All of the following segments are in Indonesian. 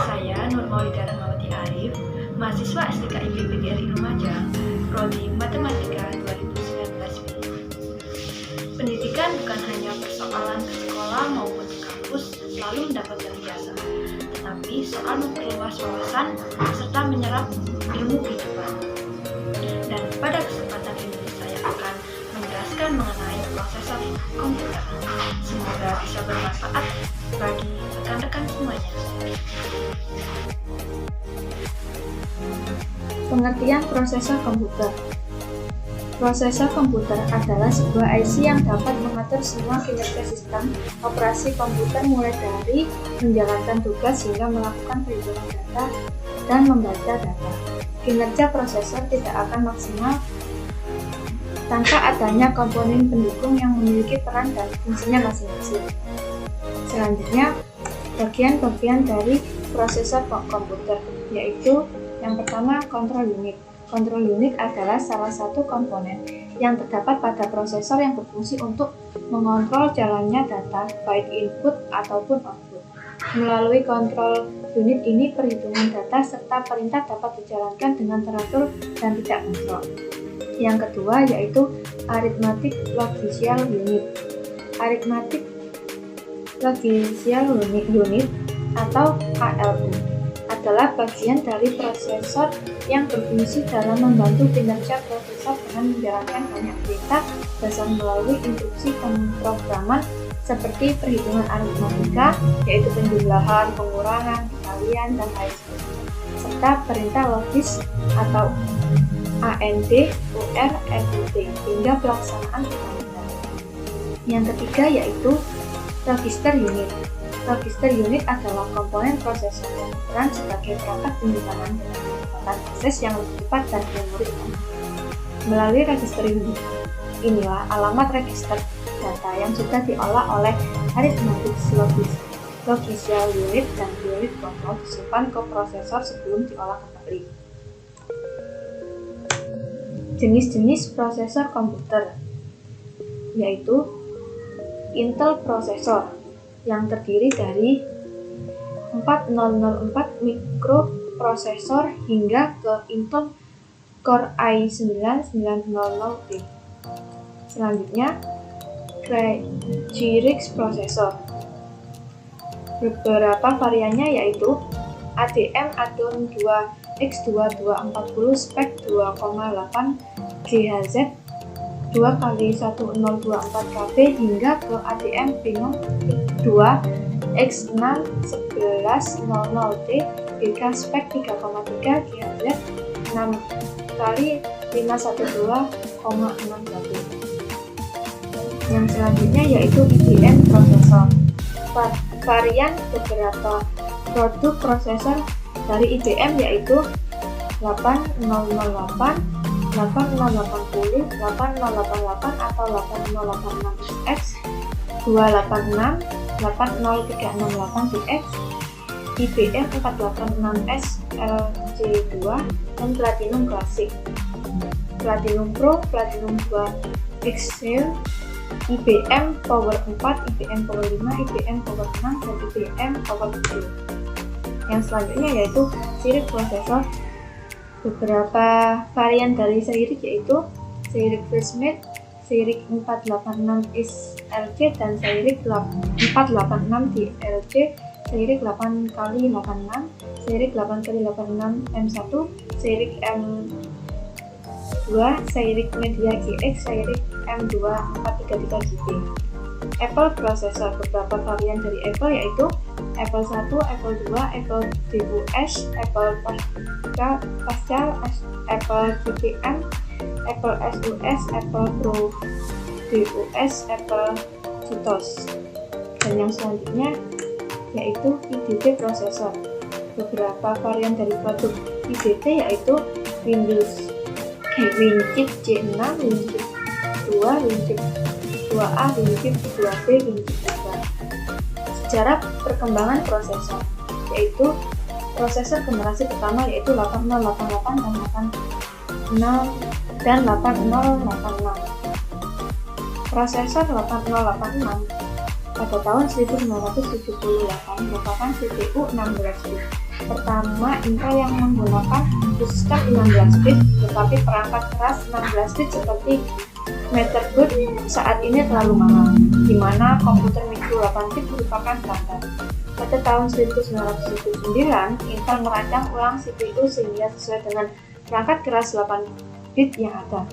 Saya Nur Maulida Rahmawati Arif, mahasiswa STK IPB GRI Lumajang, Prodi Matematika 2019B. Pendidikan bukan hanya persoalan ke sekolah maupun ke kampus selalu mendapatkan ijazah, tetapi soal memperluas wawasan serta menyerap ilmu kehidupan. Dan pada kesempatan ini saya akan menjelaskan mengenai prosesor komputer. Semoga bisa bermanfaat bagi rekan-rekan semuanya. Pengertian prosesor komputer. Prosesor komputer adalah sebuah IC yang dapat mengatur semua kinerja sistem operasi komputer mulai dari menjalankan tugas hingga melakukan perhitungan data dan membaca data. Kinerja prosesor tidak akan maksimal tanpa adanya komponen pendukung yang memiliki peran dan fungsinya masing-masing. Selanjutnya, bagian-bagian dari prosesor komputer, yaitu yang pertama, kontrol unit. Kontrol unit adalah salah satu komponen yang terdapat pada prosesor yang berfungsi untuk mengontrol jalannya data, baik input ataupun output. Melalui kontrol unit ini, perhitungan data serta perintah dapat dijalankan dengan teratur dan tidak kontrol. Yang kedua yaitu Arithmetic Logical Unit. Arithmetic Logical Unit atau ALU adalah bagian dari prosesor yang berfungsi dalam membantu kinerja prosesor dengan menjalankan banyak perintah dasar melalui instruksi pemrograman seperti perhitungan aritmatika, yaitu penjumlahan, pengurangan, kalian, dan lain sebagainya, serta perintah logis atau AND, UR, NUT, hingga pelaksanaan pemrograman. Yang ketiga yaitu register unit. Register unit adalah komponen prosesor yang berperan sebagai perangkat penyimpanan dengan kecepatan proses yang lebih cepat dan memori utama. Melalui register unit, inilah alamat register data yang sudah diolah oleh Arithmetic Logical Unit dan unit kontrol disimpan ke prosesor sebelum diolah kembali. Jenis-jenis prosesor komputer yaitu Intel Processor yang terdiri dari 4004 mikroprosesor hingga ke Intel Core i9-900T. Selanjutnya, Graphics Processor. Beberapa variannya yaitu ADM Adon 2X2240 spek 2,8 GHz 2x1024KB hingga ke ADM Phenom 2X61100T GK spek 3,3 GHz 6x512,6KB. Yang selanjutnya yaitu IBM Processor. Varian beberapa produk prosesor dari IBM yaitu 8008, 8080, 8088 atau 8086X, 286, 80368TX, IBM 486S LC2, dan Platinum Classic, Platinum Pro, Platinum 2 Excel, IBM Power 4, IBM Power 5, IBM Power 6, dan IBM Power 7. Yang selanjutnya yaitu Cyrix Processor. Beberapa varian dari Cyrix yaitu Cyrix FlashMate, Cyrix 486SLC, dan Cyrix 486DLC, Cyrix 8x86, Cyrix 8x86M1, Cyrix M2, Cyrix Media GX, Cyrix M2 433GB. Apple Processor. Beberapa varian dari Apple yaitu Apple 1, Apple 2, Apple DUS, Apple Pascal, Apple GPM, Apple SUS, Apple Pro DUS, Apple CITOS. Dan yang selanjutnya yaitu IDT Processor. Beberapa varian dari produk IDT yaitu WinChip J6, WinChip 2, WinChip 2A, WinChip 2B, WinChip 3. Sejarah perkembangan prosesor yaitu prosesor generasi pertama yaitu 8088 dan 8086. Prosesor 8086 pada tahun 1978 merupakan CPU 16 bit Pertama, Intel yang menggunakan sistem 16 bit, tetapi perangkat keras 16 bit seperti motherboard saat ini terlalu mahal, di mana komputer mikro 8 bit merupakan standar. Pada tahun 1979, Intel merancang ulang CPU sehingga sesuai dengan perangkat keras 8 bit yang ada.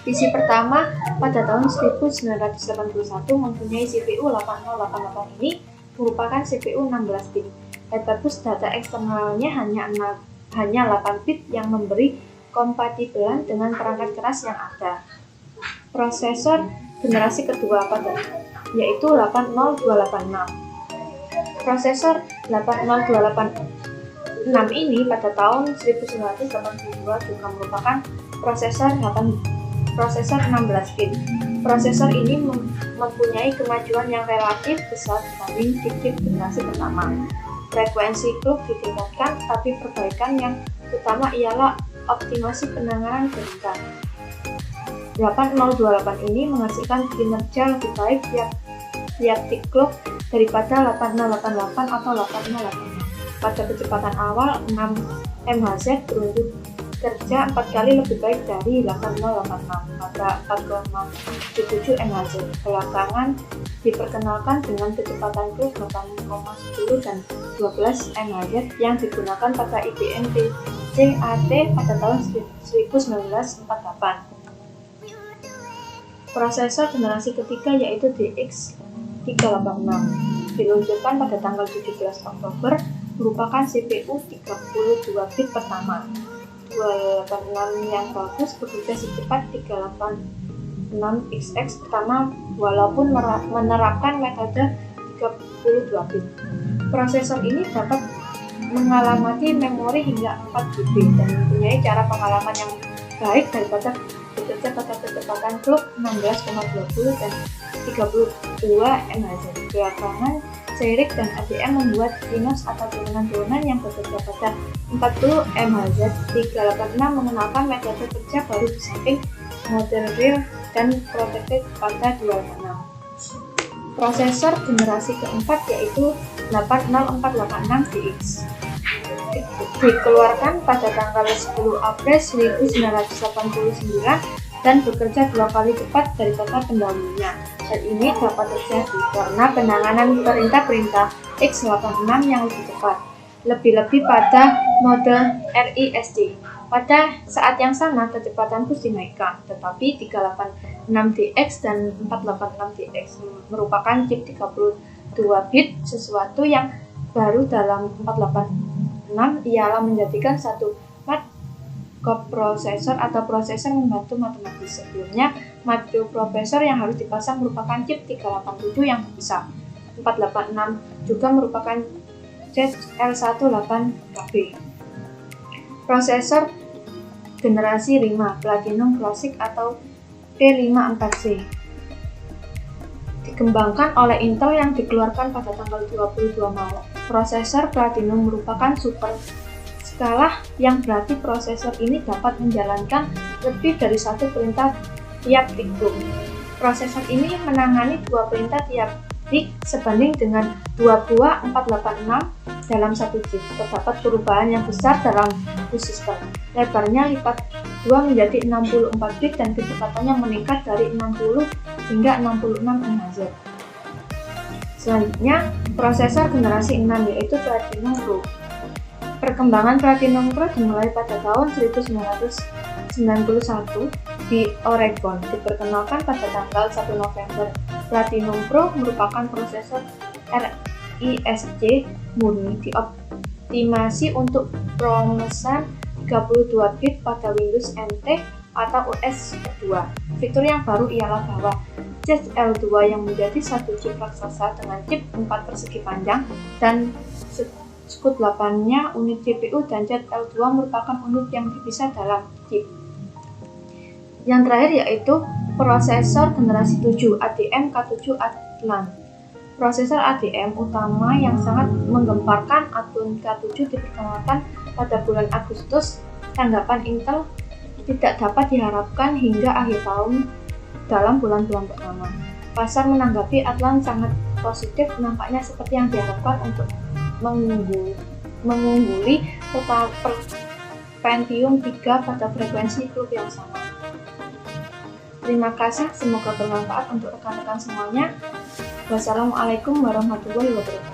PC pertama pada tahun 1981 mempunyai CPU 8088 ini merupakan CPU 16 bit. Databus data eksternalnya hanya 8 bit yang memberi kompatibelan dengan perangkat keras yang ada. Prosesor generasi kedua yaitu 80286. Prosesor 80286 ini pada tahun 1982 juga merupakan prosesor 16 bit. Prosesor ini mempunyai kemajuan yang relatif besar dibanding chip-chip generasi pertama. Frekuensi clock ditingkatkan, tapi perbaikan yang utama ialah optimasi penanganan perintah. 8028 ini menghasilkan kinerja lebih baik tiap tick clock daripada 8088 atau 8086. Pada kecepatan awal 6 MHz berunjuk kerja 4 kali lebih baik dari 8086 pada 4,77 MHz. Belakangan diperkenalkan dengan kecepatan clock 8,10 dan 12 MHz yang digunakan pada IBM PC-AT pada tahun 1948. Prosesor generasi ketiga yaitu DX386 diluncurkan pada tanggal 17 Oktober, merupakan CPU 32 bit pertama. 286 yang bagus bekerja secepat 386XX pertama walaupun menerapkan metode 32 bit. Prosesor ini dapat mengalamati memori hingga 4 GB dan mempunyai cara pengalaman yang baik daripada bekerja pada kecepatan clock 16,20 dan 32 MHz. Belakangan, Cyrix dan IBM membuat Exynos atau turunan-turunan yang bekerja pada 40 MHz. 386 mengenalkan metode kerja baru di samping model real dan protected pada 286. Prosesor generasi keempat yaitu 80486DX dikeluarkan pada tanggal 10 April 1989 dan bekerja 2 kali cepat daripada pendahulunya. Hal ini dapat terjadi karena penanganan perintah-perintah x86 yang lebih cepat, lebih-lebih pada model RISC. Pada saat yang sama, kecepatan bus dinaikkan, tetapi 386DX dan 486DX merupakan chip 32 bit, sesuatu yang baru dalam 486 ialah menjadikan satu coprocessor atau prosesor membantu matematis. Sebelumnya, microprocessor yang harus dipasang merupakan chip 387 yang besar. 486 juga merupakan ZL18KB. Prosesor generasi 5 Platinum Classic atau P54C dikembangkan oleh Intel yang dikeluarkan pada tanggal 22 Maret. Prosesor Platinum merupakan super skala yang berarti prosesor ini dapat menjalankan lebih dari satu perintah tiap tick. Prosesor ini menangani 2 perintah tiap tick sebanding dengan 2 buah 486 dalam satu chip. Terdapat perubahan yang besar dalam bus sistem. Lebarnya lipat 2 menjadi 64 bit dan kecepatannya meningkat dari 60 hingga 66 MHz. Selanjutnya, prosesor generasi 6 yaitu Platinum Pro. Perkembangan Platinum Pro dimulai pada tahun 1991 di Oregon. Diperkenalkan pada tanggal 1 November. Platinum Pro merupakan prosesor RISC murni dioptimasi untuk pemesan 32 bit pada Windows NT atau OS 2. Fitur yang baru ialah bahwa ZL2 yang menjadi satu chip raksasa dengan chip 4 persegi panjang dan SCUD 8-nya unit CPU dan ZL2 merupakan unit yang dipisah dalam chip. Yang terakhir yaitu prosesor generasi 7 ATM K7 Atlan. Prosesor ATM utama yang sangat menggemparkan Athlon K7 diperkenalkan pada bulan Agustus. Tanggapan Intel tidak dapat diharapkan hingga akhir tahun dalam bulan-bulan pertama. Pasar menanggapi Atlan sangat positif, nampaknya seperti yang diharapkan untuk mengungguli Pentium 3 pada frekuensi klub yang sama. Terima kasih, semoga bermanfaat untuk rekan-rekan semuanya. Wassalamualaikum warahmatullahi wabarakatuh.